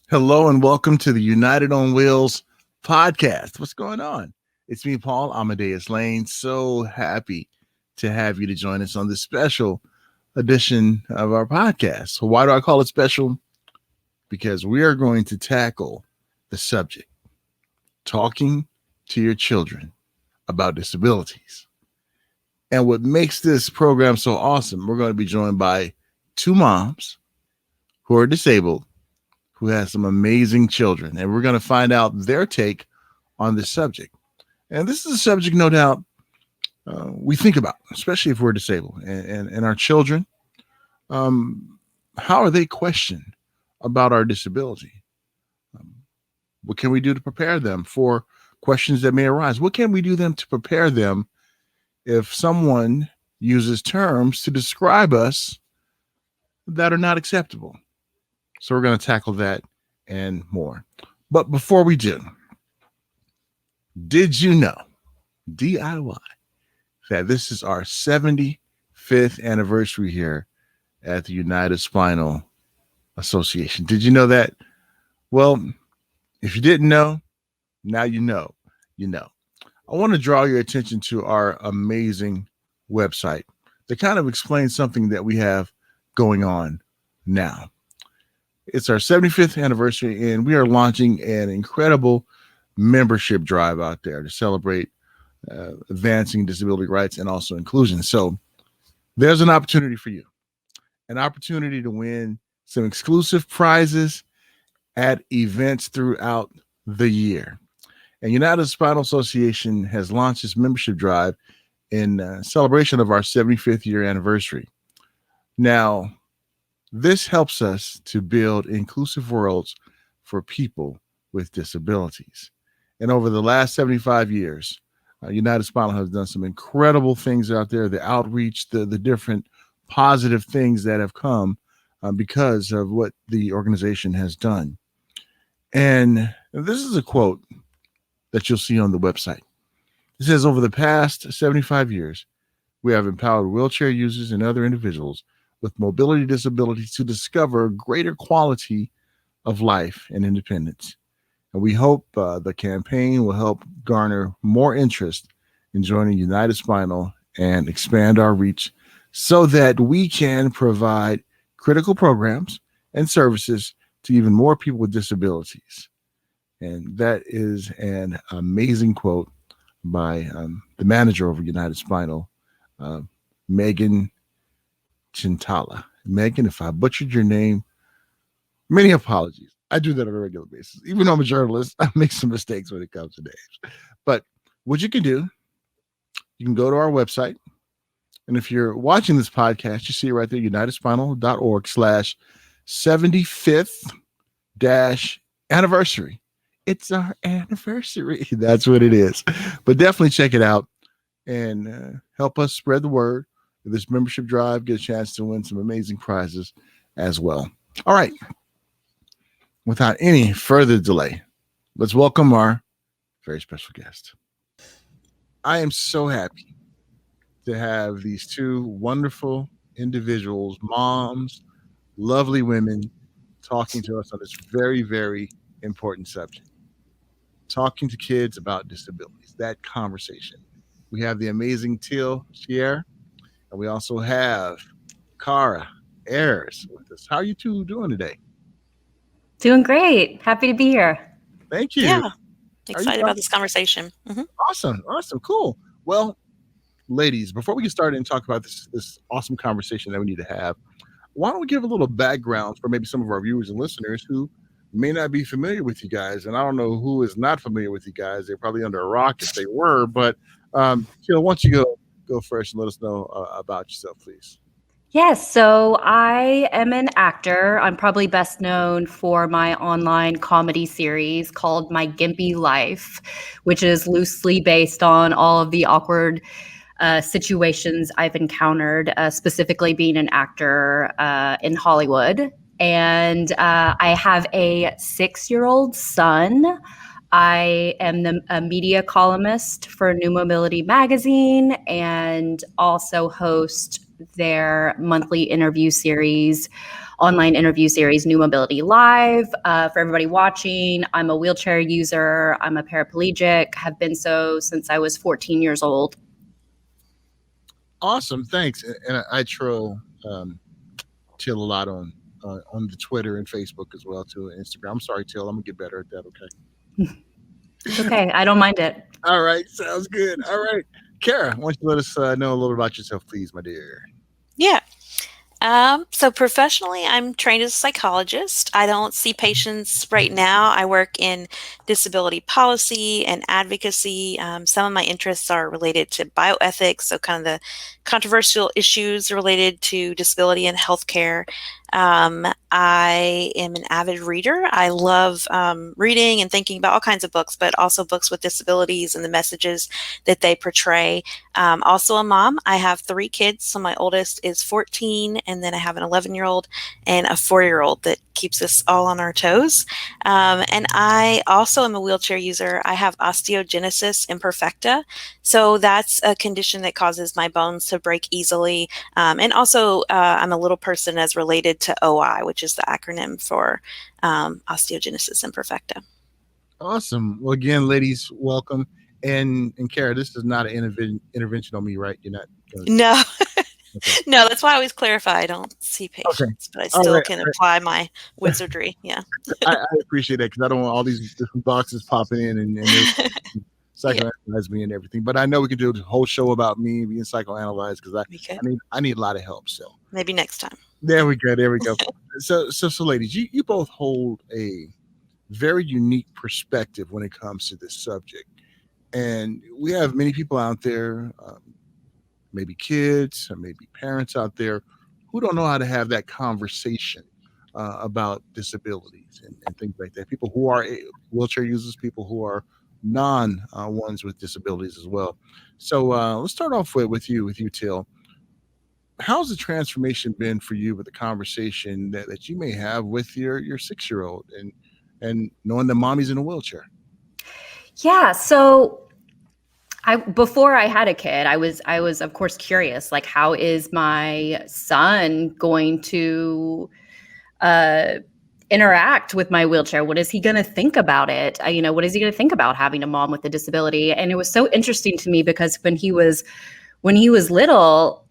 Hello and welcome to the United on Wheels podcast. What's going on? It's me, Paul Amadeus Lane. So happy to have you to join us on this special edition of our podcast. So why do I call it special? Because we are going to tackle the subject, talking to your children about disabilities. And what makes this program so awesome, we're going to be joined by two moms who are disabled who has some amazing children. And we're going to find out their take on this subject. And this is a subject, no doubt, we think about, especially if we're disabled. And our children, how are they questioned about our disability? What can we do to prepare them for questions that may arise? What can we do to prepare them if someone uses terms to describe us that are not acceptable? So we're going to tackle that and more. But before we do, did you know, DIY, that this is our 75th anniversary here at the United Spinal Association? Did you know that? Well, if you didn't know, now you know. I want to draw your attention to our amazing website that kind of explains something that we have going on now. It's our 75th anniversary, and we are launching an incredible membership drive out there to celebrate advancing disability rights and also inclusion. So there's an opportunity for you, an opportunity to win some exclusive prizes at events throughout the year. And United Spinal Association has launched its membership drive in celebration of our 75th year anniversary. Now, this helps us to build inclusive worlds for people with disabilities. And over the last 75 years, United Spinal has done some incredible things out there, the outreach, the different positive things that have come because of what the organization has done. And this is a quote that you'll see on the website. It says, over the past 75 years, we have empowered wheelchair users and other individuals with mobility disabilities to discover greater quality of life and independence. And we hope the campaign will help garner more interest in joining United Spinal and expand our reach so that we can provide critical programs and services to even more people with disabilities. And that is an amazing quote by the manager over United Spinal, Megan Chintala. Megan, if I butchered your name, many apologies. I do that on a regular basis. Even though I'm a journalist, I make some mistakes when it comes to names. But what you can do, you can go to our website. And if you're watching this podcast, you see it right there, unitedspinal.org/75th-anniversary. It's our anniversary. That's what it is. But definitely check it out and help us spread the word. This membership drive, get a chance to win some amazing prizes as well. All right. Without any further delay, let's welcome our very special guest. I am so happy to have these two wonderful individuals, moms, lovely women, talking to us on this very, very important subject. Talking to kids about disabilities, that conversation. We have the amazing Teal Sherer. And we also have Ayers with us. How are you two doing today? Doing great. Happy to be here. Thank you. Yeah, excited about this conversation. Mm-hmm. Awesome, cool. Well, ladies, before we get started and talk about this awesome conversation that we need to have, why don't we give a little background for maybe some of our viewers and listeners who may not be familiar with you guys? And I don't know who is not familiar with you guys. They're probably under a rock if they were. But Teal, why don't you go first and let us know about yourself, please. Yes, so I am an actor. I'm probably best known for my online comedy series called My Gimpy Life, which is loosely based on all of the awkward situations I've encountered, specifically being an actor in Hollywood. And I have a 6-year-old son. I am a media columnist for New Mobility magazine and also host their monthly interview series, online interview series, New Mobility Live. For everybody watching, I'm a wheelchair user. I'm a paraplegic, have been so since I was 14 years old. Awesome, thanks. And I troll Teal a lot on the Twitter and Facebook as well too, and Instagram. I'm sorry, Teal. I'm gonna get better at that. Okay. It's okay. I don't mind it. All right, sounds good. All right, Kara, why don't you let us know a little about yourself, please, my dear? Yeah. So professionally, I'm trained as a psychologist. I don't see patients right now. I work in disability policy and advocacy. Some of my interests are related to bioethics, so kind of the controversial issues related to disability and healthcare. I am an avid reader. I love reading and thinking about all kinds of books, but also books with disabilities and the messages that they portray. Also a mom. I have 3 kids. So my oldest is 14, and then I have an 11-year-old and a 4-year-old that keeps us all on our toes. And I also am a wheelchair user. I have osteogenesis imperfecta. So that's a condition that causes my bones to break easily. And also I'm a little person as related to OI, which is the acronym for osteogenesis imperfecta. Awesome. Well, again, ladies, welcome. And Kara, this is not an intervention on me, right? You're not No. Okay. No, that's why I always clarify I don't see patients, but I still can apply my wizardry. Yeah. I appreciate that, because I don't want all these different boxes popping in and psychoanalyze me and everything. But I know we can do a whole show about me being psychoanalyzed, because I need a lot of help. So maybe next time. There we go. So ladies, you both hold a very unique perspective when it comes to this subject. And we have many people out there, maybe kids or maybe parents out there, who don't know how to have that conversation about disabilities and things like that. People who are wheelchair users, people who are ones with disabilities as well. So let's start off with you, Teal. How's the transformation been for you with the conversation that you may have with your 6-year-old and knowing that mommy's in a wheelchair? Yeah. So before I had a kid, I was of course curious, like, how is my son going to interact with my wheelchair? What is he going to think about it? What is he going to think about having a mom with a disability? And it was so interesting to me, because when he was little,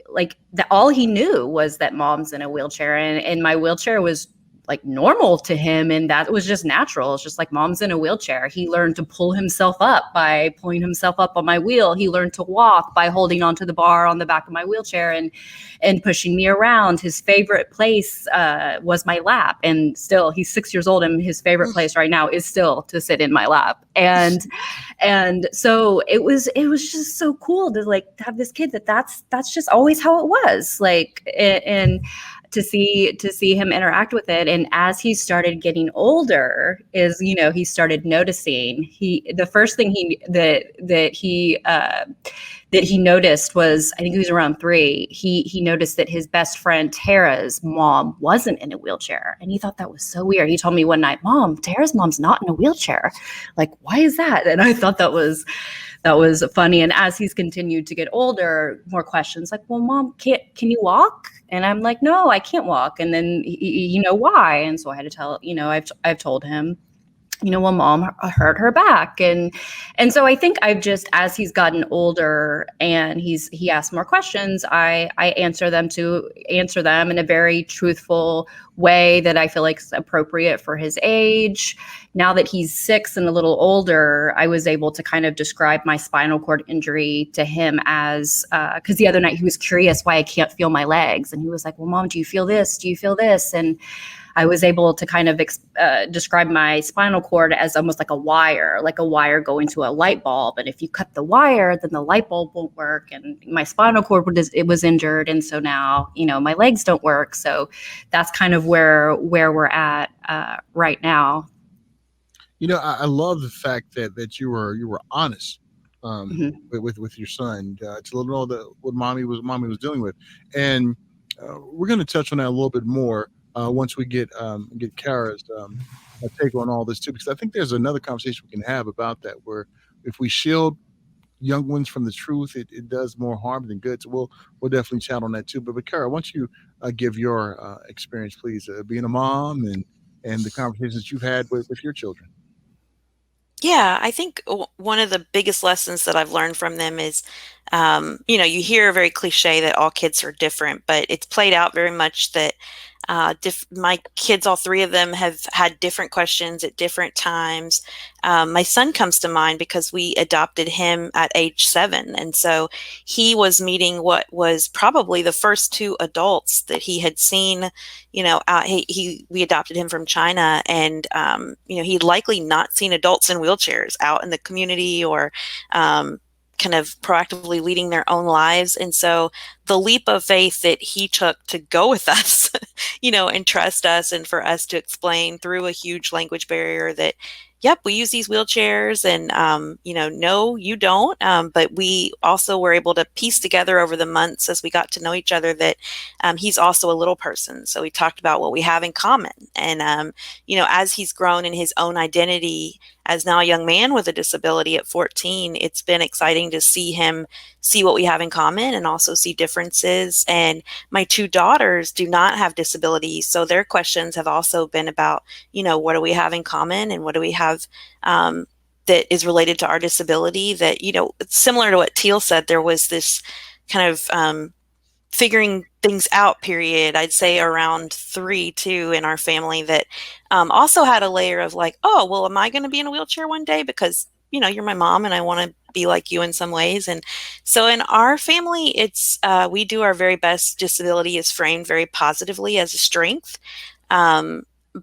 like, all he knew was that mom's in a wheelchair, and my wheelchair was like normal to him, and that was just natural. It's just like, mom's in a wheelchair. He learned to pull himself up by pulling himself up on my wheel. He learned to walk by holding onto the bar on the back of my wheelchair and pushing me around. His favorite place was my lap, and still, he's 6 years old, and his favorite place right now is still to sit in my lap. And so it was just so cool to have this kid that's just always how it was, and to see him interact with it. And as he started getting older, he started noticing, the first thing that he noticed was, I think he was around 3, he noticed that his best friend Tara's mom wasn't in a wheelchair, and he thought that was so weird. He told me one night, "Mom, Tara's mom's not in a wheelchair. Like, why is that?" And I thought that was funny. And as he's continued to get older, more questions like, "Well, Mom, can you walk?" And I'm like, "No, I can't walk." And then why? And so I had to tell, I've told him, well, Mom hurt her back. And so I think as he's gotten older and he asks more questions, I answer them in a very truthful way that I feel like is appropriate for his age. Now that he's 6 and a little older, I was able to kind of describe my spinal cord injury to him as, because the other night he was curious why I can't feel my legs. And he was like, "Well, Mom, do you feel this? Do you feel this?" And I was able to kind of describe my spinal cord as almost like a wire going to a light bulb. And if you cut the wire, then the light bulb won't work. And my spinal cord was injured. And so now, my legs don't work. So that's kind of where we're at right now. I love the fact that you were honest Mm-hmm. with your son to let him know that what mommy was dealing with. And we're going to touch on that a little bit more once we get Kara's take on all this too, because I think there's another conversation we can have about that, where if we shield young ones from the truth, it does more harm than good. So we'll definitely chat on that too. But Kara, why don't you give your experience, please, being a mom and the conversations you've had with your children. Yeah, I think one of the biggest lessons that I've learned from them is, you hear very cliche that all kids are different, but it's played out very much that my kids, all three of them, have had different questions at different times. My son comes to mind because we adopted him at age 7. And so he was meeting what was probably the first two adults that he had seen. We adopted him from China, and he'd likely not seen adults in wheelchairs out in the community or kind of proactively leading their own lives. And so the leap of faith that he took to go with us, and trust us, and for us to explain through a huge language barrier that, yep, we use these wheelchairs, and no, you don't. But we also were able to piece together over the months as we got to know each other that he's also a little person. So we talked about what we have in common, and as he's grown in his own identity as now a young man with a disability at 14, it's been exciting to see him see what we have in common and also see differences. And my two daughters do not have disabilities, so their questions have also been about, what do we have in common, and what do we have that is related to our disability. That, it's similar to what Teal said. There was this kind of figuring things out period, I'd say around 3 too, in our family, that also had a layer of like, oh, well, am I going to be in a wheelchair one day? Because, you're my mom and I want to be like you in some ways. And so in our family, it's we do our very best. Disability is framed very positively as a strength.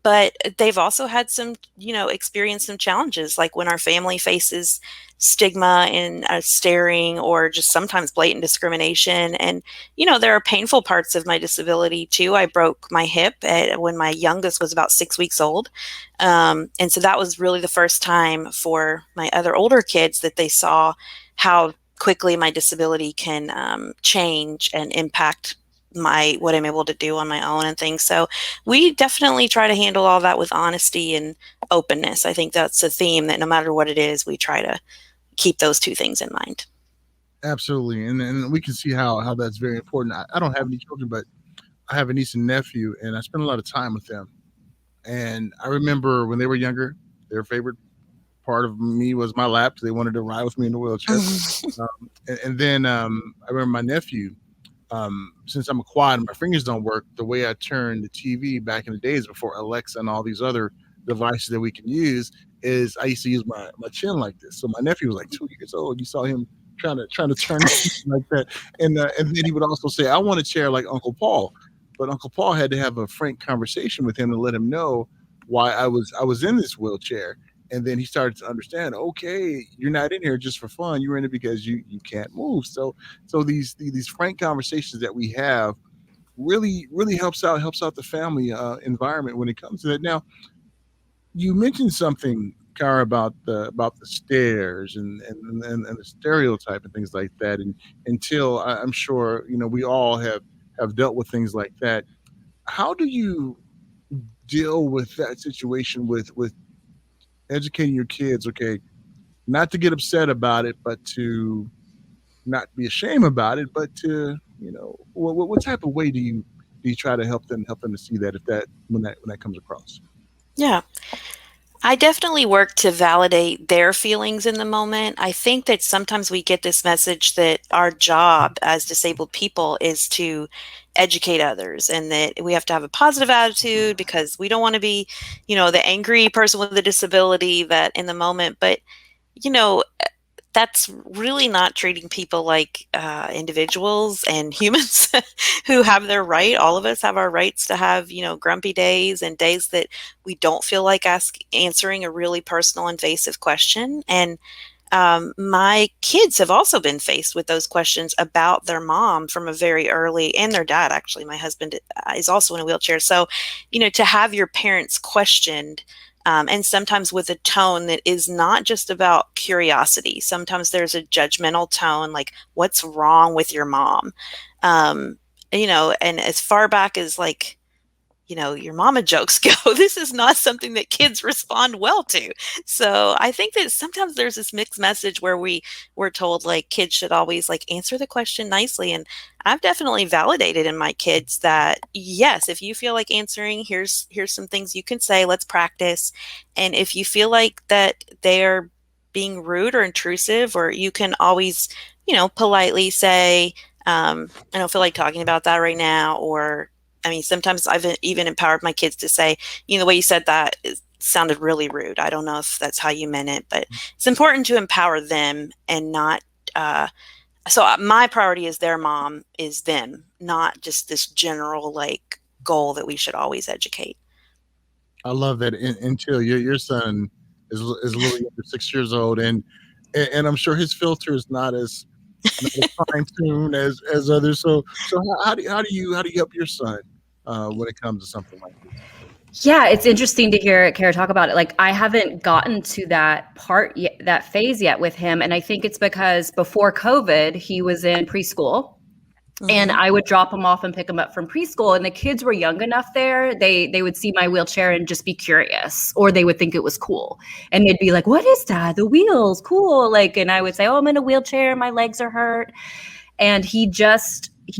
But they've also had some, experienced some challenges, like when our family faces stigma and staring, or just sometimes blatant discrimination. And, there are painful parts of my disability too. I broke my hip when my youngest was about 6 weeks old. And so that was really the first time for my other older kids that they saw how quickly my disability can change and impact what I'm able to do on my own and things. So we definitely try to handle all that with honesty and openness. I think that's a theme that no matter what it is, we try to keep those two things in mind. Absolutely, and we can see how that's very important. I don't have any children, but I have a niece and nephew, and I spend a lot of time with them. And I remember when they were younger, their favorite part of me was my lap. They wanted to ride with me in the wheelchair. And then I remember my nephew. Since I'm a quad and my fingers don't work, the way I turned the TV back in the days before Alexa and all these other devices that we can use is I used to use my chin like this. So my nephew was like 2 years old. You saw him trying to turn like that, and then he would also say, "I want a chair like Uncle Paul," but Uncle Paul had to have a frank conversation with him to let him know why I was in this wheelchair. And then he started to understand, okay, you're not in here just for fun. You're in it because you can't move. So these frank conversations that we have really helps out the family environment when it comes to that. Now, you mentioned something, Kara, about the stairs and the stereotype and things like that. And until I'm sure we all have dealt with things like that. How do you deal with that situation with educating your kids? Okay, not to get upset about it, but to not be ashamed about it, but to what type of way do you try to help them to see that if that when that comes across? Yeah. I definitely work to validate their feelings in the moment. I think that sometimes we get this message that our job as disabled people is to educate others, and that we have to have a positive attitude because we don't want to be, the angry person with a disability that in the moment. But, you know, that's really not treating people like individuals and humans who have their right. All of us have our rights to have, grumpy days and days that we don't feel like answering a really personal, invasive question. And my kids have also been faced with those questions about their mom from a very early, and their dad, actually. My husband is also in a wheelchair. So, to have your parents questioned, and sometimes with a tone that is not just about curiosity. Sometimes there's a judgmental tone, like, what's wrong with your mom? And as far back as like your mama jokes go. This is not something that kids respond well to. So I think that sometimes there's this mixed message where we're told like kids should always like answer the question nicely. And I've definitely validated in my kids that yes, if you feel like answering, here's some things you can say, let's practice. And if you feel like that they are being rude or intrusive, or you can always, politely say, I don't feel like talking about that right now, or I mean, sometimes I've even empowered my kids to say, the way you said that sounded really rude. I don't know if that's how you meant it, but it's important to empower them and not. So my priority is their mom is them, not just this general like goal that we should always educate. I love that. Until your son is a little younger, 6 years old, and I'm sure his filter is not as fine tuned as others. So how do you help your son when it comes to something like this? Yeah, it's interesting to hear Kara talk about it. Like I haven't gotten to that part yet, that phase yet with him. And I think it's because before COVID, he was in preschool. And I would drop him off and pick him up from preschool. And the kids were young enough there. They would see my wheelchair and just be curious, or they would think it was cool. And they'd be like, what is that? The wheels, cool. Like, and I would say, oh, I'm in a wheelchair. My legs are hurt. And he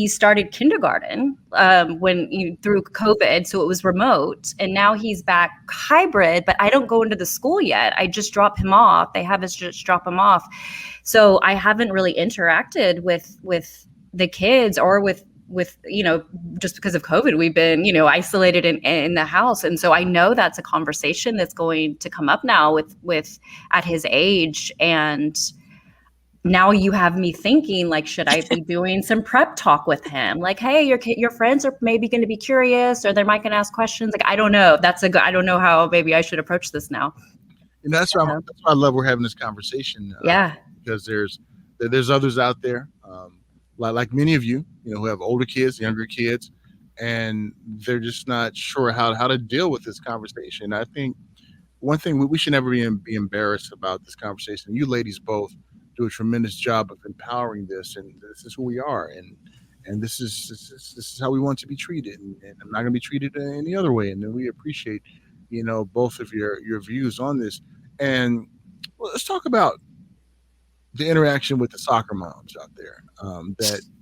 started kindergarten through COVID. So it was remote. And now he's back hybrid, but I don't go into the school yet. I just drop him off. They have us just drop him off. So I haven't really interacted with the kids or with just because of COVID, we've been, isolated in the house. And so I know that's a conversation that's going to come up now with at his age. And now you have me thinking, like, should I be doing some prep talk with him? Like, hey, your friends are maybe going to be curious, or they might going to ask questions. Like, I don't know. I don't know how maybe I should approach this now. And that's why I love we're having this conversation. Because there's others out there, like many of you, who have older kids, younger kids, and they're just not sure how to deal with this conversation. I think one thing we should never be embarrassed about this conversation. You ladies both do a tremendous job of empowering this, and this is who we are, and this is how we want to be treated, and I'm not going to be treated any other way. And we appreciate, both of your views on this. And let's talk about the interaction with the soccer moms out there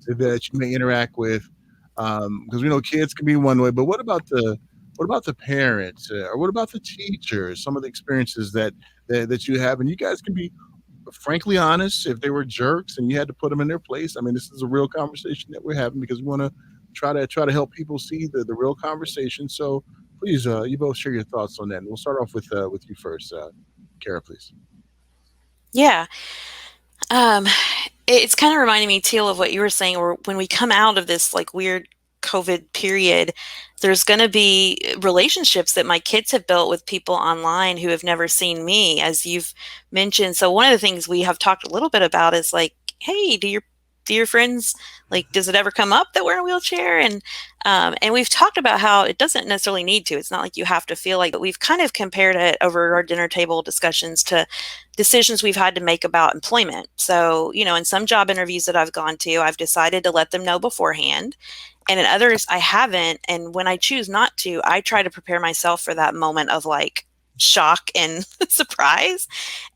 that you may interact with, because we know kids can be one way, but what about the parents, or what about the teachers? Some of the experiences that you have, and you guys can be frankly honest. If they were jerks and you had to put them in their place, I mean, this is a real conversation that we're having, because we want to try to help people see the real conversation. So please, you both share your thoughts on that. And we'll start off with you first, Kara, please. Yeah. It's kind of reminding me, Teal, of what you were saying, or when we come out of this like weird COVID period, there's going to be relationships that my kids have built with people online who have never seen me, as you've mentioned. So one of the things we have talked a little bit about is like, hey, do your friends, like, does it ever come up that we're in a wheelchair? And we've talked about how it doesn't necessarily need to. It's not like you have to feel like, but we've kind of compared it over our dinner table discussions to decisions we've had to make about employment. So, in some job interviews that I've gone to, I've decided to let them know beforehand. And in others, I haven't. And when I choose not to, I try to prepare myself for that moment of like shock and surprise.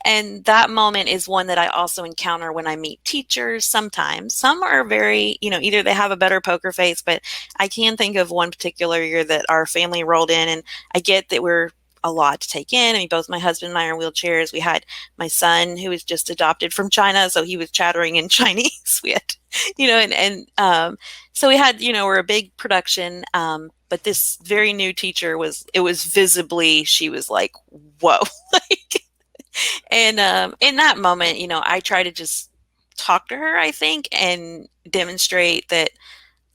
And that moment is one that I also encounter when I meet teachers sometimes. Some are very, either they have a better poker face, but I can think of one particular year that our family rolled in, and I get that we're a lot to take in. I mean, both my husband and I are in wheelchairs. We had my son who was just adopted from China, so he was chattering in Chinese. We had, so we had, we're a big production. But this very new teacher it was visibly, she was like, whoa. And in that moment, I try to just talk to her, I think, and demonstrate that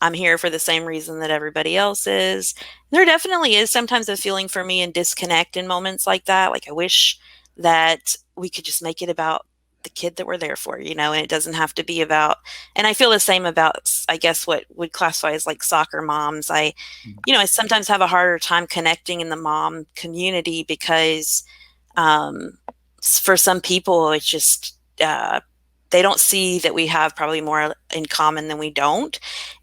I'm here for the same reason that everybody else is. There definitely is sometimes a feeling for me and disconnect in moments like that. Like, I wish that we could just make it about the kid that we're there for, and it doesn't have to be about, and I feel the same about, I guess, what would classify as like soccer moms. I sometimes have a harder time connecting in the mom community because for some people, it's just, they don't see that we have probably more in common than we don't.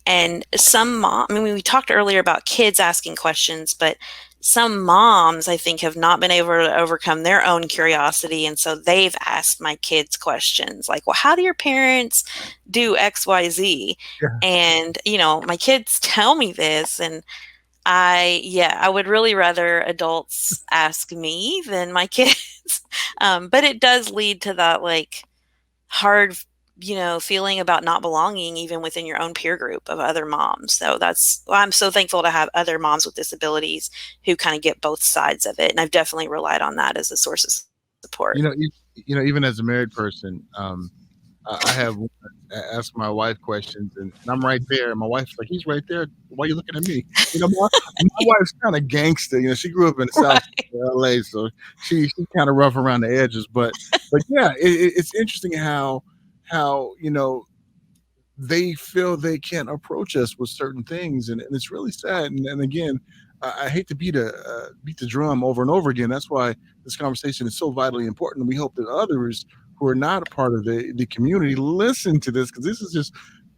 And we talked earlier about kids asking questions, but some moms, I think, have not been able to overcome their own curiosity. And so they've asked my kids questions like, well, how do your parents do X, Y, Z? Yeah. And, my kids tell me this, and I would really rather adults ask me than my kids. But it does lead to that like hard, feeling about not belonging even within your own peer group of other moms. So I'm so thankful to have other moms with disabilities who kind of get both sides of it. And I've definitely relied on that as a source of support. Even as a married person, I have asked my wife questions, and I'm right there. And my wife's like, "He's right there. Why are you looking at me?" My wife's kind of gangster. She grew up in the South of LA, so she's kind of rough around the edges. But yeah, it's interesting how they feel they can't approach us with certain things, and it's really sad. And again, I hate to beat the drum over and over again. That's why this conversation is so vitally important. We hope that others who are not a part of the community listen to this, because this is just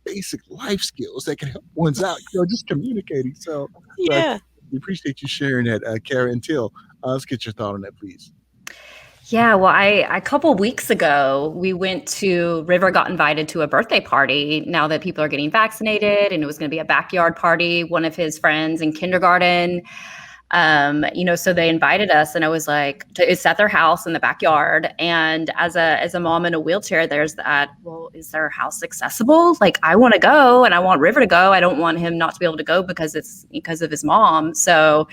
basic life skills that can help ones out. Just communicating. So yeah, we appreciate you sharing that, Kara and Teal. Let's get your thought on that, please. Yeah, well, a couple weeks ago, River got invited to a birthday party now that people are getting vaccinated, and it was going to be a backyard party. One of his friends in kindergarten, so they invited us, and I was like, it's at their house in the backyard. And as a mom in a wheelchair, there's that, well, is their house accessible? Like, I want to go, and I want River to go. I don't want him not to be able to go because of his mom. So,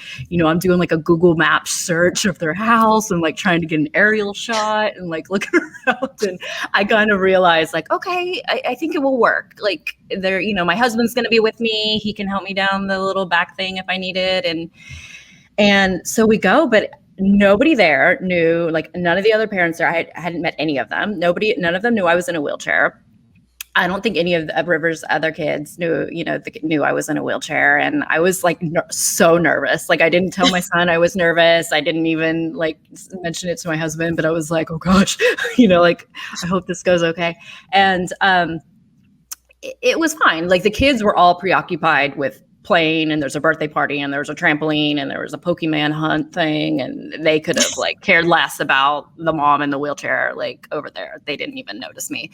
I'm doing like a Google Maps search of their house and like trying to get an aerial shot and like looking around. And I kind of realized like, okay, I think it will work. Like my husband's going to be with me. He can help me down the little back thing if I need it. And so we go, but nobody there knew, like none of the other parents there, I hadn't met any of them. None of them knew I was in a wheelchair. I don't think any of River's other kids knew I was in a wheelchair. And I was like so nervous. Like I didn't tell my son I was nervous. I didn't even like mention it to my husband, but I was like, oh gosh, like I hope this goes okay. And it was fine. Like the kids were all preoccupied with playing, and there's a birthday party, and there's a trampoline, and there was a Pokemon hunt thing, and they could have like cared less about the mom in the wheelchair like over there. They didn't even notice me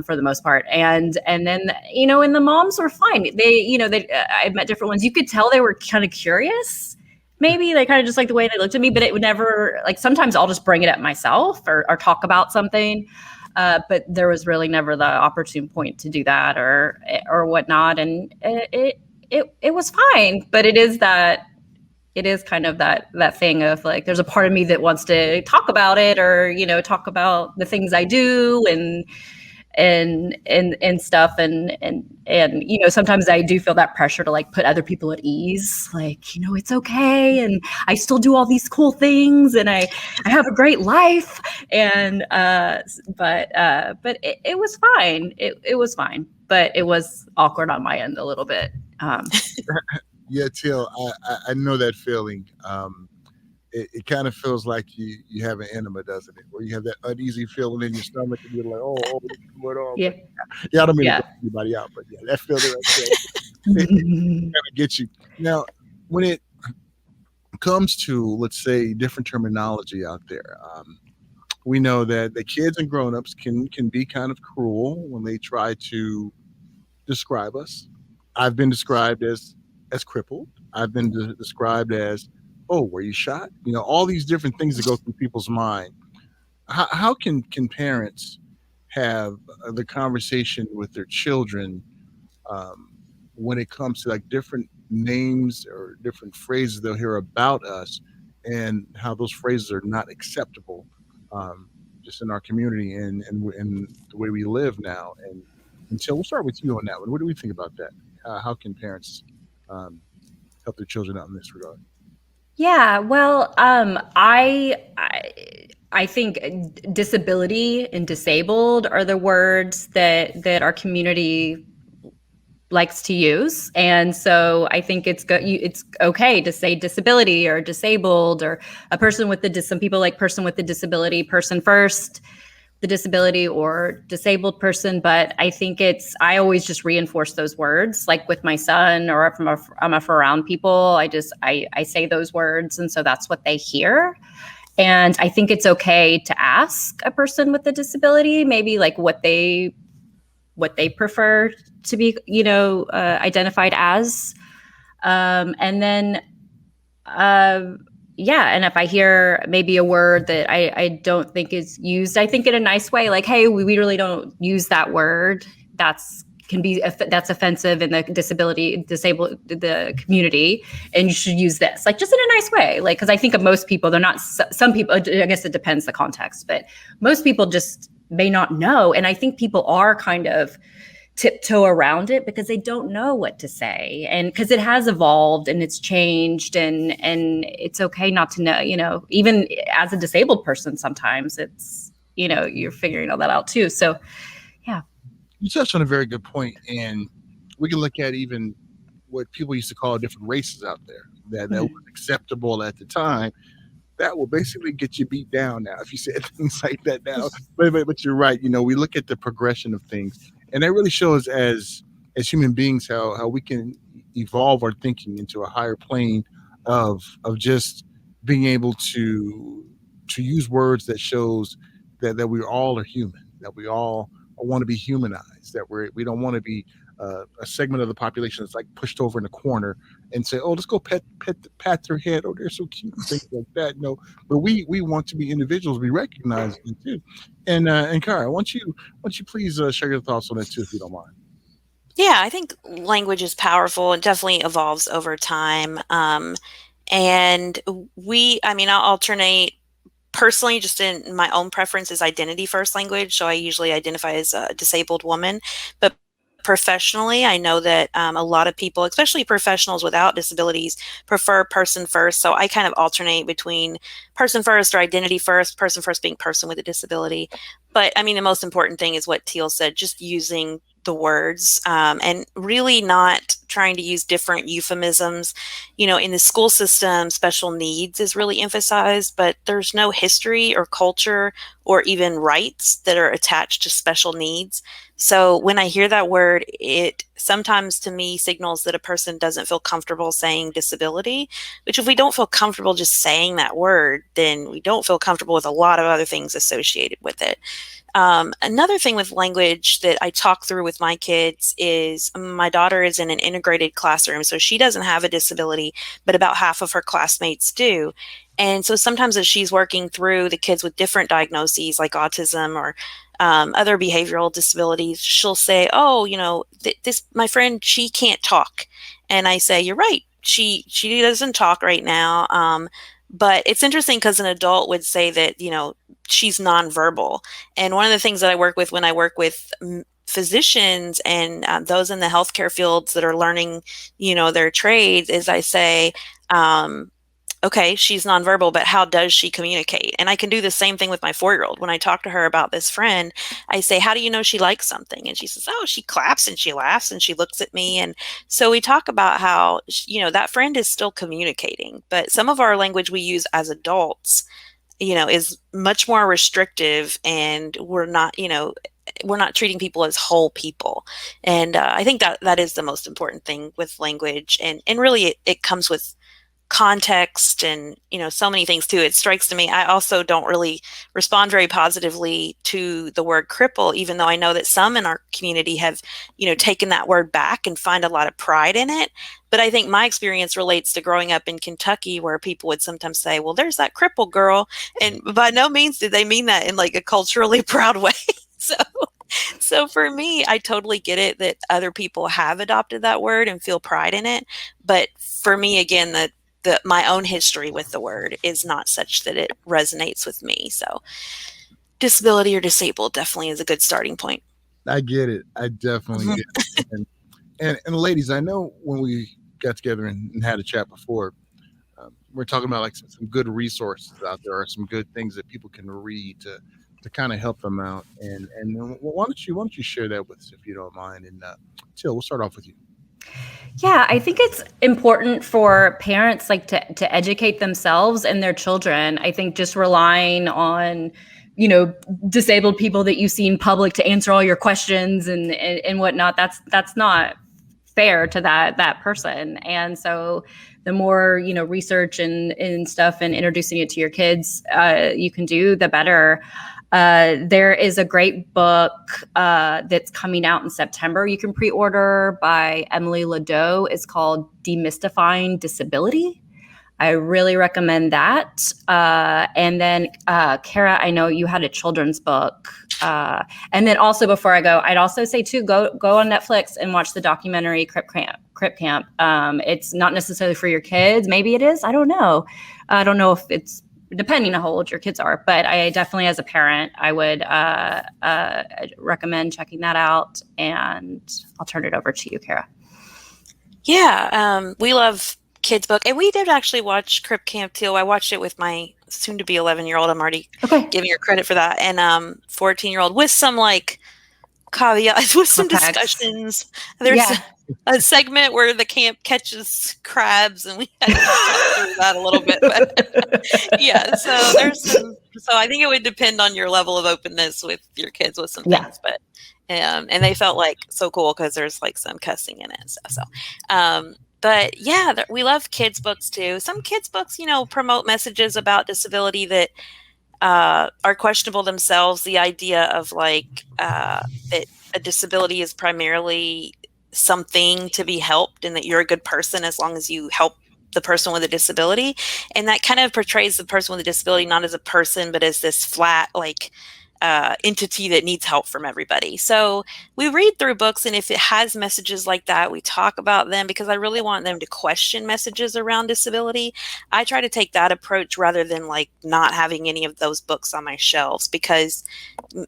for the most part. And then and the moms were fine. I met different ones. You could tell they were kind of curious. Maybe they kind of just like the way they looked at me, but it would never, like sometimes I'll just bring it up myself or talk about something. But there was really never the opportune point to do that or whatnot. And it was fine, but it is kind of that thing of like, there's a part of me that wants to talk about it or, talk about the things I do and stuff. And sometimes I do feel that pressure to like put other people at ease, like, it's okay. And I still do all these cool things and I have a great life. And, but it was fine. It was fine, but it was awkward on my end a little bit. Yeah, Teal, I know that feeling. It kind of feels like you have an enema, doesn't it? Where you have that uneasy feeling in your stomach and you're like, oh, what's going on? Yeah. I don't mean to put anybody out, but yeah, that feeling right there, it kind of gets you. Now, when it comes to, let's say, different terminology out there, we know that the kids and grown-ups can be kind of cruel when they try to describe us. I've been described as crippled. I've been described as, oh, were you shot? All these different things that go through people's mind. How can parents have the conversation with their children when it comes to like different names or different phrases they'll hear about us and how those phrases are not acceptable just in our community and the way we live now? And so we'll start with you on that one. What do we think about that? How can parents help their children out in this regard? Yeah, well, I think disability and disabled are the words that our community likes to use, and so I think it's okay to say disability or disabled or a person with some people like person with a disability, person first, the disability or disabled person, but I think I always just reinforce those words, like with my son, or if I'm around people, I say those words. And so that's what they hear. And I think it's okay to ask a person with a disability, maybe like what they prefer to be, identified as. And then, yeah. And if I hear maybe a word that I don't think is used, I think in a nice way, like, hey, we really don't use that word. That's offensive in the disabled the community, and you should use this, like, just in a nice way, like, because I think of most people, they're not, some people, I guess it depends the context, but most people just may not know. And I think people are kind of tiptoe around it because they don't know what to say, and because it has evolved and it's changed, and it's okay not to know, even as a disabled person, sometimes it's, you're figuring all that out too. So yeah. You touched on a very good point, and we can look at even what people used to call different races out there that was acceptable at the time. That will basically get you beat down now if you said things like that now. But you're right. We look at the progression of things, and that really shows as human beings how we can evolve our thinking into a higher plane of just being able to use words that shows that we all are human, that we all want to be humanized, that we don't want to be a segment of the population that's like pushed over in a corner and say, oh, let's go pat their head, oh, they're so cute, and things like that. No, but we want to be individuals, we recognize them too. And Kara, why don't you please share your thoughts on that too, if you don't mind. Yeah, I think language is powerful and definitely evolves over time. And I'll alternate. Personally, just in my own preference, is identity first language. So I usually identify as a disabled woman. But professionally, I know that a lot of people, especially professionals without disabilities, prefer person first. So I kind of alternate between person first or identity first, person first being person with a disability. But the most important thing is what Teal said, just using the words and really not trying to use different euphemisms. In the school system, special needs is really emphasized, but there's no history or culture or even rights that are attached to special needs. So when I hear that word, it sometimes to me signals that a person doesn't feel comfortable saying disability, which if we don't feel comfortable just saying that word, then we don't feel comfortable with a lot of other things associated with it. Another thing with language that I talk through with my kids is my daughter is in an integrated classroom, so she doesn't have a disability, but about half of her classmates do. And so sometimes as she's working through the kids with different diagnoses like autism or other behavioral disabilities, she'll say, oh, this my friend, she can't talk. And I say, you're right. She doesn't talk right now. But it's interesting because an adult would say that, she's nonverbal. And one of the things that I work with when I work with physicians and those in the healthcare fields that are learning, their trades is I say, okay, she's nonverbal, but how does she communicate? And I can do the same thing with my 4-year-old. When I talk to her about this friend, I say, how do you know she likes something? And she says, oh, she claps and she laughs and she looks at me. And so we talk about how, that friend is still communicating, but some of our language we use as adults, is much more restrictive, and we're not treating people as whole people. And I think that is the most important thing with language. And really it comes with context and so many things too. It strikes to me, I also don't really respond very positively to the word cripple, even though I know that some in our community have taken that word back and find a lot of pride in it. But I think my experience relates to growing up in Kentucky, where people would sometimes say, well, there's that cripple girl, and by no means did they mean that in like a culturally proud way. So for me, I totally get it that other people have adopted that word and feel pride in it. But for me, again, my own history with the word is not such that it resonates with me. So disability or disabled definitely is a good starting point. I get it. I definitely get it. And ladies, I know when we got together and had a chat before, we're talking about like some good resources out there, or some good things that people can read to kind of help them out. And why don't you share that with us if you don't mind? And Teal, we'll start off with you. Yeah, I think it's important for parents to educate themselves and their children. I think just relying on disabled people that you see in public to answer all your questions and whatnot. That's not fair to that person. And so the more, research and stuff and introducing it to your kids, you can do, the better. There is a great book that's coming out in September. You can pre-order by Emily Ladeau. It's called Demystifying Disability. I really recommend that. And then, Kara, I know you had a children's book. And then also, before I go, I'd also say too, go on Netflix and watch the documentary Crip Camp. It's not necessarily for your kids. Maybe it is. I don't know. I don't know if it's depending on how old your kids are. But I definitely, as a parent, I would recommend checking that out. And I'll turn it over to you, Kara. Yeah, we love kids book, and we did actually watch Crip Camp Teal. I watched it with my soon-to-be 11-year-old. I'm already giving her credit for that, and 14-year-old with some caveats, with some discussions. There's a segment where the camp catches crabs, and we had to talk through that a little bit. But yeah, so there's some. So I think it would depend on your level of openness with your kids with some things, but. And they felt so cool because there's some cussing in it and stuff. So, but yeah, we love kids books too. Some kids books, promote messages about disability that are questionable themselves. The idea of that a disability is primarily something to be helped, and that you're a good person as long as you help the person with a disability. And that kind of portrays the person with a disability not as a person, but as this flat entity that needs help from everybody. So we read through books, and if it has messages like that, we talk about them, because I really want them to question messages around disability. I try to take that approach rather than not having any of those books on my shelves, because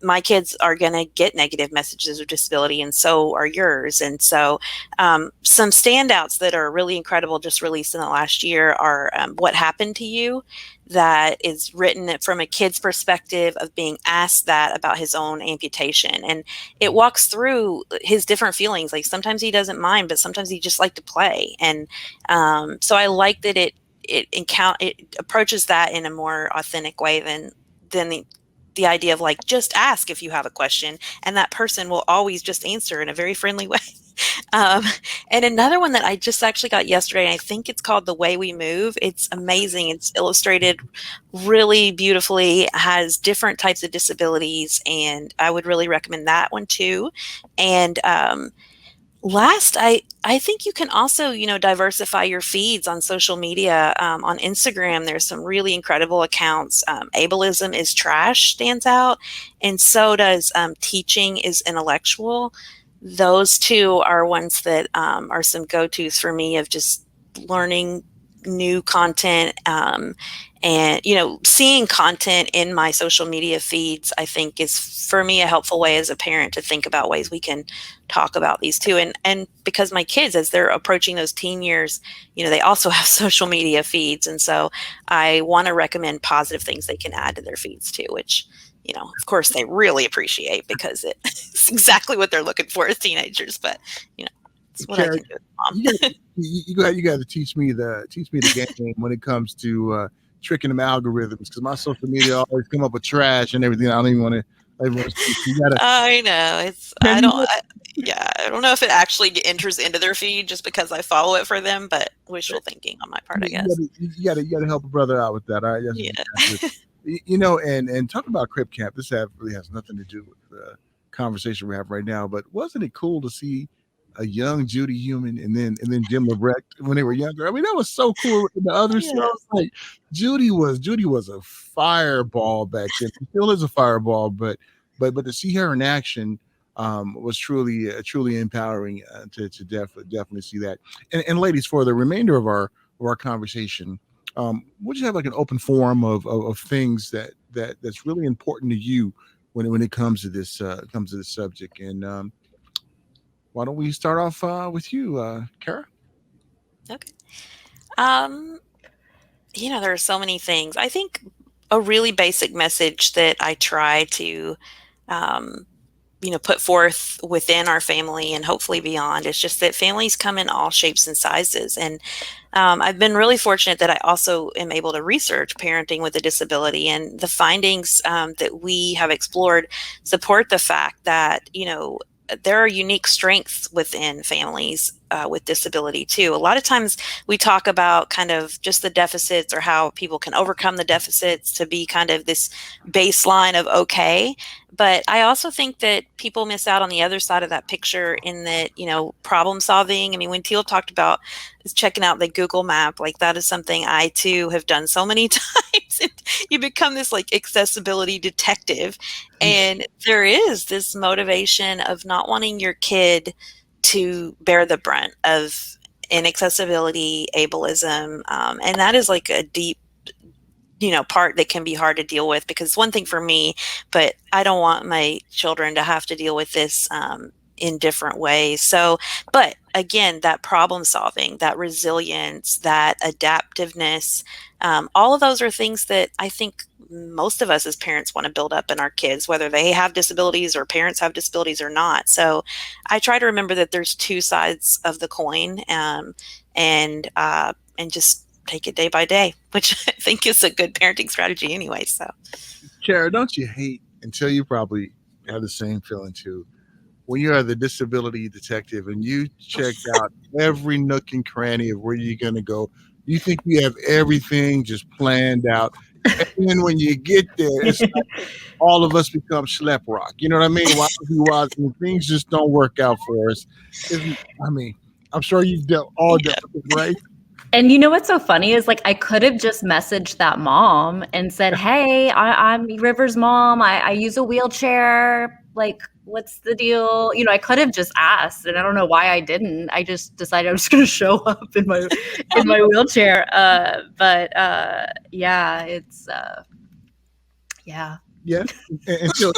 my kids are going to get negative messages of disability, and so are yours. And so some standouts that are really incredible, just released in the last year, are What Happened to You, that is written from a kid's perspective of being asked that about his own amputation. And it walks through his different feelings. Sometimes he doesn't mind, but sometimes he just like to play. And so I like that it approaches that in a more authentic way than the idea of just ask if you have a question, and that person will always just answer in a very friendly way. And another one that I just actually got yesterday, and I think it's called The Way We Move. It's amazing. It's illustrated really beautifully, has different types of disabilities, and I would really recommend that one too. And last, I think you can also, diversify your feeds on social media. On Instagram, there's some really incredible accounts. Ableism is Trash stands out, and so does Teaching is Intellectual. Those two are ones that are some go-tos for me of just learning new content, and seeing content in my social media feeds. I think is, for me, a helpful way as a parent to think about ways we can talk about these too. And because my kids, as they're approaching those teen years, they also have social media feeds, and so I want to recommend positive things they can add to their feeds too, which of course they really appreciate, because it's exactly what they're looking for as teenagers. But it's what Kara, I can do as a mom. You got to teach me the game when it comes to tricking them algorithms, because my social media always come up with trash and everything. I don't even want to. I know I don't know if it actually enters into their feed just because I follow it for them, but wishful thinking on my part, I guess. You got to help a brother out with that. All right? Yeah. And talk about Crip Camp. This really has nothing to do with the conversation we have right now. But wasn't it cool to see a young Judy Heumann and then Jim Lebrecht when they were younger? I mean, that was so cool. In the other shows, Judy was a fireball back then. She still is a fireball, but to see her in action was truly empowering to definitely see that. And ladies, for the remainder of our conversation, we'll just have an open forum of things that's really important to you when it comes to this subject. And why don't we start off with you, Kara? Okay. There are so many things. I think a really basic message that I try to put forth within our family and hopefully beyond. It's just that families come in all shapes and sizes. And I've been really fortunate that I also am able to research parenting with a disability, and the findings that we have explored support the fact that, there are unique strengths within families with disability too. A lot of times we talk about kind of just the deficits or how people can overcome the deficits to be kind of this baseline of okay. But I also think that people miss out on the other side of that picture in that, problem solving. I mean, when Teal talked about checking out the Google map, like that is something I too have done so many times. You become this like accessibility detective. And there is this motivation of not wanting your kid to bear the brunt of inaccessibility, ableism. And that is like a deep, part that can be hard to deal with, because one thing for me, but I don't want my children to have to deal with this in different ways. So, but again, that problem solving, that resilience, that adaptiveness, all of those are things that I think most of us as parents want to build up in our kids, whether they have disabilities or parents have disabilities or not. So I try to remember that there's two sides of the coin, and just take it day by day, which I think is a good parenting strategy anyway. So, Sherer, don't you hate, until you probably have the same feeling too, when you are the disability detective and you checked out every nook and cranny of where you're going to go, you think you have everything just planned out. And then when you get there, it's like all of us become schlep rock. You know what I mean? While things just don't work out for us. I'm sure you've dealt with it, right? And you know what's so funny is like I could have just messaged that mom and said, "Hey, I'm River's mom. I use a wheelchair. Like, what's the deal?" I could have just asked, and I don't know why I didn't. I just decided I'm just going to show up in my wheelchair. Yeah, it's yeah. Yeah. And so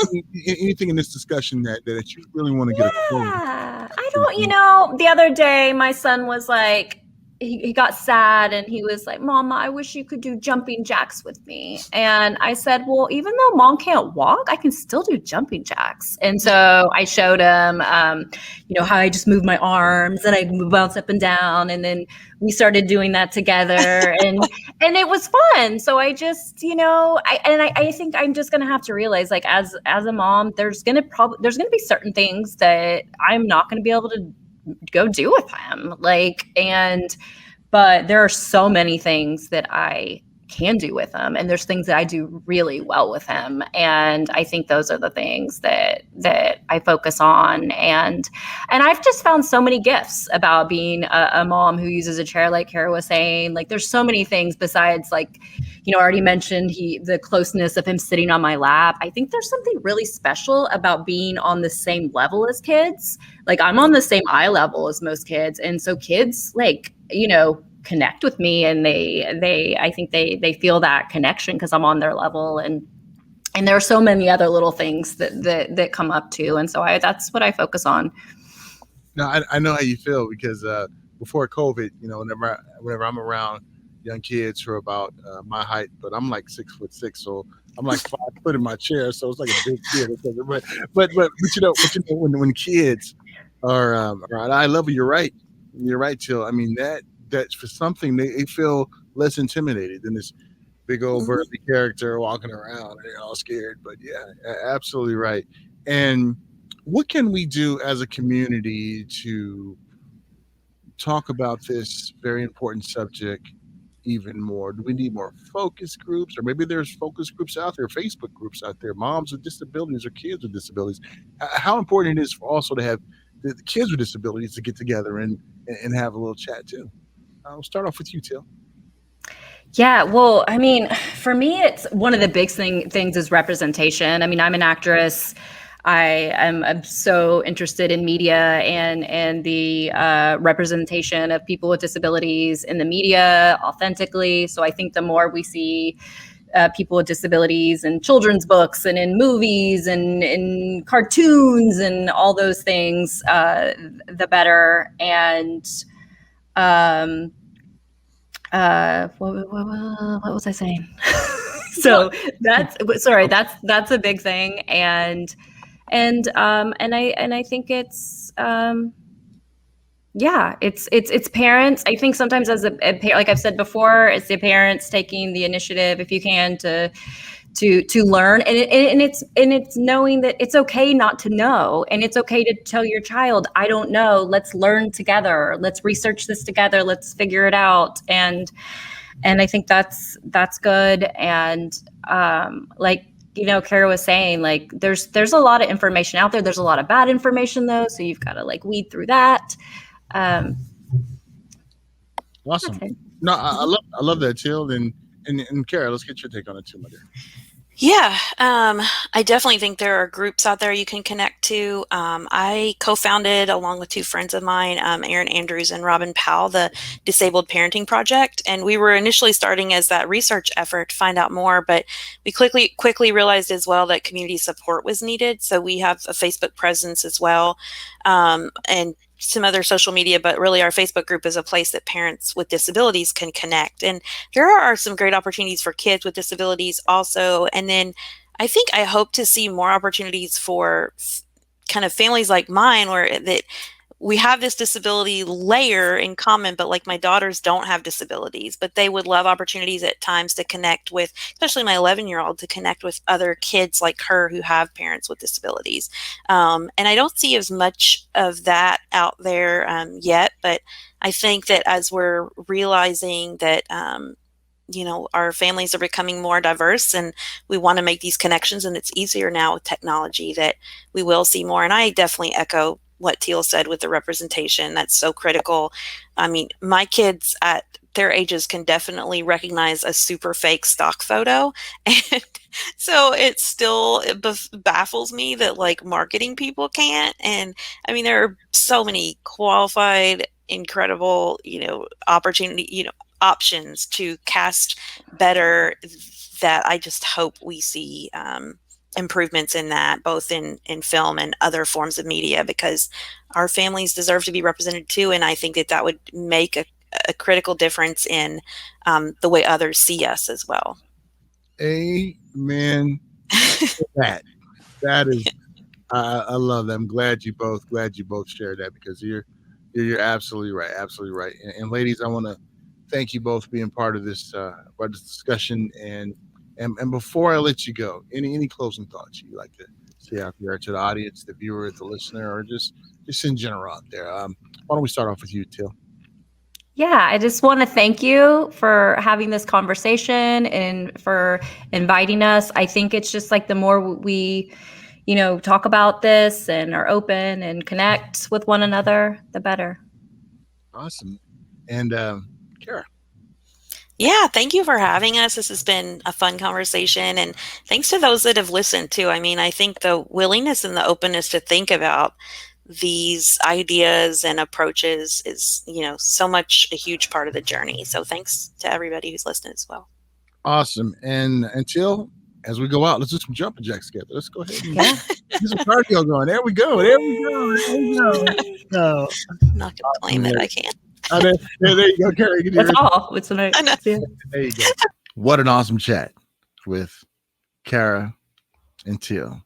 anything in this discussion that you really want to get across? Yeah, I don't. The other day my son was like, he got sad and he was like, "Mama, I wish you could do jumping jacks with me." And I said, "Well, even though mom can't walk, I can still do jumping jacks." And so I showed him, how I just move my arms and I bounce up and down. And then we started doing that together, and it was fun. So I just, I think I'm just gonna have to realize, like, as a mom, there's gonna be certain things that I'm not gonna be able to go do with him. But there are so many things that I can do with him, and there's things that I do really well with him. And I think those are the things that I focus on. And I've just found so many gifts about being a mom who uses a chair, like Kara was saying. Like, there's so many things besides, like, I already mentioned the closeness of him sitting on my lap. I think there's something really special about being on the same level as kids. Like, I'm on the same eye level as most kids. And so kids, like, connect with me, and I think they feel that connection because I'm on their level. And there are so many other little things that come up too. And so that's what I focus on. Now, I know how you feel, because before COVID, whenever I'm around young kids who are about my height, but I'm like 6'6", so I'm like 5 foot in my chair, so it's like a big kid. But when kids are around, I love it. You're right, Teal. I mean, that's for something they feel less intimidated than this big old burly character walking around and they're all scared. But yeah, absolutely right. And what can we do as a community to talk about this very important subject even more? Do we need more focus groups, or maybe there's focus groups out there, Facebook groups out there, moms with disabilities or kids with disabilities? How important it is for also to have the kids with disabilities to get together and have a little chat too. I'll start off with you, Teal. Yeah, well, I mean, for me, it's one of the big things is representation. I mean, I'm an actress. I'm so interested in media and the representation of people with disabilities in the media authentically. So I think the more we see people with disabilities in children's books and in movies and in cartoons and all those things, the better. And what was I saying? So that's a big thing. And And I think it's yeah, it's parents. I think sometimes as a like I've said before, it's the parents taking the initiative, if you can, to learn, and it's knowing that it's okay not to know, and it's okay to tell your child, I don't know, let's learn together, let's research this together, let's figure it out. And I think that's good. And like, you know, Kara was saying, like, there's a lot of information out there. There's a lot of bad information though, so you've got to like weed through that. Awesome. No, I love that, Teal. And Kara, let's get your take on it too, my dear. Yeah, I definitely think there are groups out there you can connect to. I co-founded, along with two friends of mine, Aaron Andrews and Robin Powell, the Disabled Parenting Project. And we were initially starting as that research effort to find out more, but we quickly realized as well that community support was needed. So we have a Facebook presence as well, and some other social media, but really our Facebook group is a place that parents with disabilities can connect. And there are some great opportunities for kids with disabilities also. And then I hope to see more opportunities for kind of families like mine, where that we have this disability layer in common, but like my daughters don't have disabilities, but they would love opportunities at times to connect with, especially my 11-year-old, to connect with other kids like her who have parents with disabilities. And I don't see as much of that out there yet, but I think that as we're realizing that, you know, our families are becoming more diverse and we want to make these connections, and it's easier now with technology, that we will see more. And I definitely echo what Teal said with the representation. That's so critical. I mean, my kids at their ages can definitely recognize a super fake stock photo. And so it still baffles me that like marketing people can't. And I mean, there are so many qualified, incredible, you know, options to cast better, that I just hope we see improvements in that, both in film and other forms of media, because our families deserve to be represented too. And I think that would make a critical difference in the way others see us as well. Amen. That is, I love that. I'm glad you both shared that, because you're absolutely right. Absolutely right. And ladies, I want to thank you both for being part of this discussion. And before I let you go, any closing thoughts you'd like to say out there to the audience, the viewer, the listener, or just in general out there? Why don't we start off with you, Teal? Yeah, I just want to thank you for having this conversation and for inviting us. I think it's just like the more we, you know, talk about this and are open and connect with one another, the better. Awesome. And Kara. Yeah, thank you for having us. This has been a fun conversation, and thanks to those that have listened too. I mean, I think the willingness and the openness to think about these ideas and approaches is, you know, so much a huge part of the journey. So thanks to everybody who's listening as well. Awesome. And until as we go out, let's do some jumping jacks together. Let's go ahead and get some cardio going. There we go. No. I'm not gonna claim it. I can't. Oh, there you go, Carrie. That's all. It's tonight. There you go. What an awesome chat with Kara and Teal.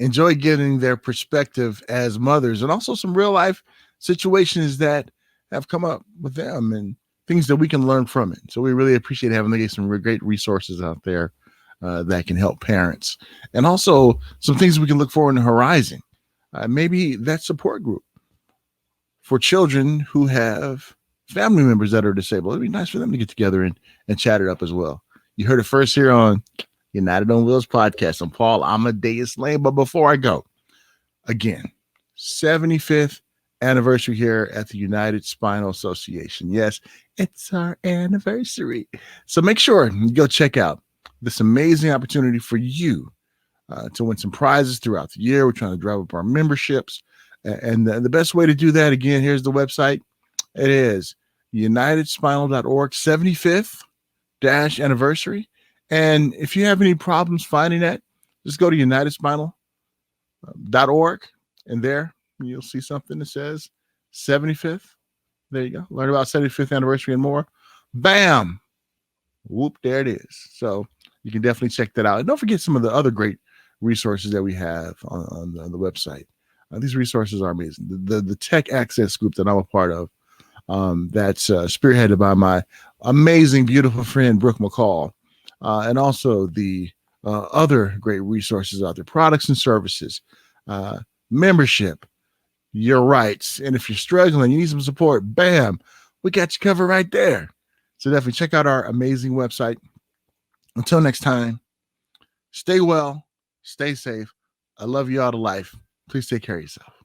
Enjoy getting their perspective as mothers, and also some real life situations that have come up with them and things that we can learn from it. So we really appreciate having some great resources out there that can help parents, and also some things we can look for in the horizon. Maybe that support group for children who have family members that are disabled. It'd be nice for them to get together and chat it up as well. You heard it first here on United on Wheels podcast. I'm Paul Amadeus Lane. But before I go, again, 75th anniversary here at the United Spinal Association. Yes, it's our anniversary. So make sure you go check out this amazing opportunity for you to win some prizes throughout the year. We're trying to drive up our memberships. And the best way to do that, again, here's the website. It is unitedspinal.org, 75th anniversary. And if you have any problems finding that, just go to unitedspinal.org, and there you'll see something that says 75th. There you go. Learn about 75th anniversary and more. Bam. Whoop, there it is. So you can definitely check that out. And don't forget some of the other great resources that we have on the website. These resources are amazing. The tech access group that I'm a part of, that's spearheaded by my amazing, beautiful friend, Brooke McCall, and also the other great resources out there, products and services, membership, your rights. And if you're struggling, you need some support, bam, we got you covered right there. So definitely check out our amazing website. Until next time, stay well, stay safe. I love you all to life. Please take care of yourself.